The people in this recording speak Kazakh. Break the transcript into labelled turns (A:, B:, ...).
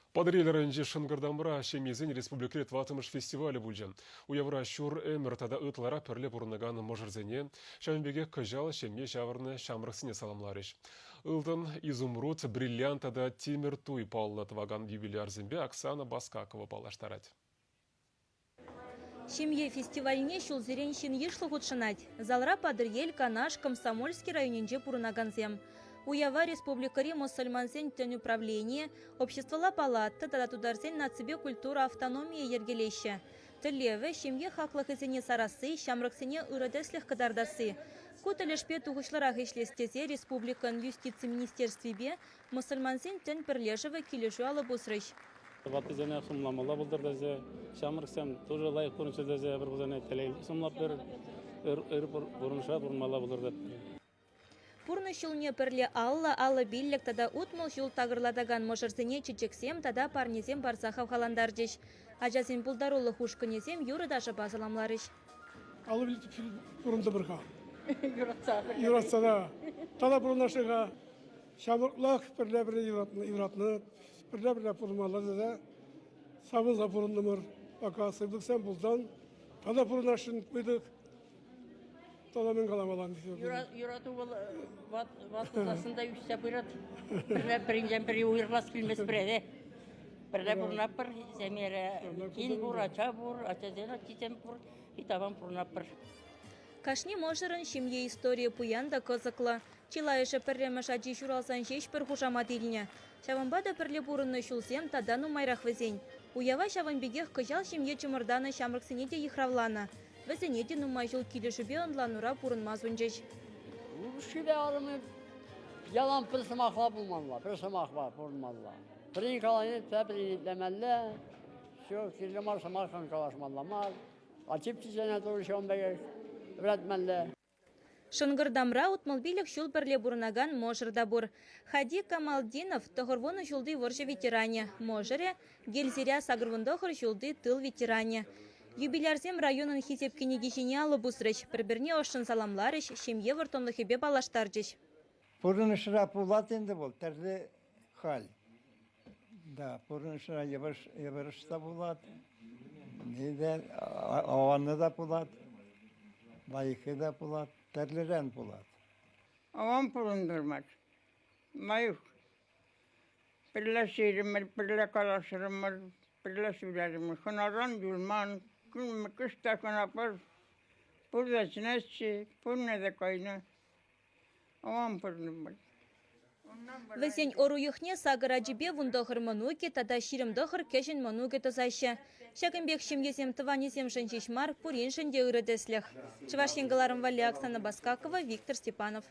A: Падрелерінже Шынгырдамыра шемезін республикре тватымыш фестивалі бүлжен. Уявра шур әміртада ұтлара пірле бұрынығаны можырзене, шәмбеге күжал шеме жавырны шамрықсыне саламларыш. Ұлдың изумруд бриллиантада Тимир Туй паллы тваган юбиляр зімбе Оксана Баскакова палаштарад.
B: Шемье фестивальне шулзерен шин ешлы худшынать. Залра Падрель, Канаш, Комсомольский районенже пурынаганзем. Уява республикари мусульмансен тен управление, обществола палатты, тада тударсен нацибе культура автономия ергелеще. Тылеве шемье хаклых изене сарасы, шамрыксене ырыдеслих кадардасы. Кутылешпе туғышларах ишлестезе республикан юстиция министерствебе мусульмансен тен перлежеве килешу алы бусрыш.
C: Ваты зәне сумламала булдырдызе, шамрыксем тоже лайық көрінсөдізе бір бұзане тәлей сумлап бір бұрынша бұрынмала булдырды.
B: Пурны шулне перле алла биллек тада утмыл шул тагырладаган можырзене чечексем тада парнезем барсахав халандаржеш. Ажазин пулдарулы хушкынезем юры даже базаламларыш.
D: Аллы биллек бұрынды бірға. Юратсада. Тада бұрынашыға шамырқлақ бірлі юратны, бірлі бұрынмалады да. Сабылға бұрындымыр. Бақа сыйдықсен бұлдан. Тада бұрынашын көйдік. Тада мен қаламалан.
E: Юрату бұл ватыласында үшсе бұйрат. Бірінжен бірі ұйырбас білмес біреде. Бірді бұрынап бір, зәмері кейін бұр, ача бұр, ачазен ачитен бұр, итабан бұрынап бір.
B: Кашни можырын шемье история пуянда кызықлы. Чилайышы пірреміш аджи шуралсан шеш бір хужамадыліне. Шаванбада пірле бұрынны шулсем тадану майрақ візен. Уява шаванбегех кыжал шемье чымырданы шамрыксенеде ихравлана. Візенеде нумай жыл келешібе онланура бұрынмазунжеш.
E: Шүбе алымы yalan bir sımakla bulmalılar, bir sımakla bulmalılar. Birini kalanı da birini demeliler. Şu kirlimar sımakla kalaşmalılar. Açıp çizene doğru şu anda öğretmeliler.
B: Шынгырдамра утмалбилек шул бірле бұрынаган можырда бұр. Хади Камалдинов тоғырвоны жулды воржы ветеране. Можыре Гельзиря сагырвындохыр жулды тыл ветеране. Юбилярзем районын хитепкенеге жіне алы бұсырыш. Бір-бірне ошын саламларыш, шемье выртонлықебе балаштаржыш.
F: Пурынышыра пулат енді бұл, тәрлі хал. Да, пурынышыра ебірішта пулат. Аванны да пулат. Лайықы да пулат. Тәрлерен пулат.
G: Аван пулындырмaz. Mayık. Birle şiirimiz, birle kalaşırımız, birle söylerimiz. Kınaran gülman, kış da kınapır. Burada çinesçi, burada da kayna. Аван пулындырmaz.
B: Візен оруйықне сағыра жібе вұндығыр мұнуге, тада ширімдығыр кешін мұнуге тұзайшы. Шәкімбек шемгезем тыванезем жыншешмар пурин жынде үрі дәсліх. Чываш еңгіларым Вали Оксана Баскакова, Виктор Степанов.